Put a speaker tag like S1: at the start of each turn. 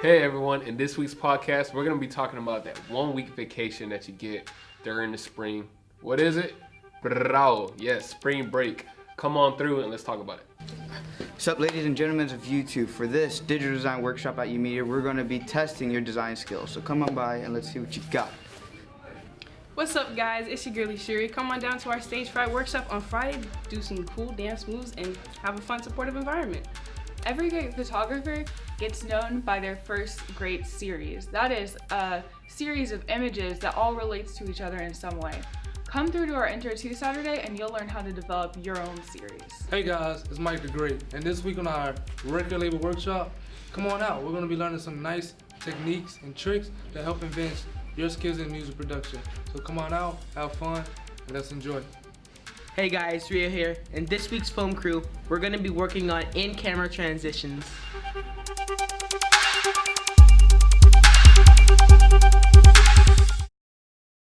S1: Hey everyone, in this week's podcast, we're going to be talking about that 1 week vacation that you get during the spring. What is it? Bravo. Yes, spring break. Come on through and let's talk about it.
S2: What's up, ladies and gentlemen of YouTube? For this digital design workshop at YouMedia, we're going to be testing your design skills. So come on by and let's see what you got.
S3: What's up, guys? It's your girly Shuri. Come on down to our stage Fright workshop on Friday, do some cool dance moves, and have a fun, supportive environment.
S4: Every great photographer gets known by their first great series. That is a series of images that all relates to each other in some way. Come through to our Intro 2 Saturday and you'll learn how to develop your own series.
S5: Hey guys, it's Mike the Great, and this week on our Regulator Workshop, come on out. We're going to be learning some nice techniques and tricks that help advance your skills in music production. So come on out, have fun, and let's enjoy.
S6: Hey guys, Ria here. In this week's film crew, we're going to be working on in-camera transitions.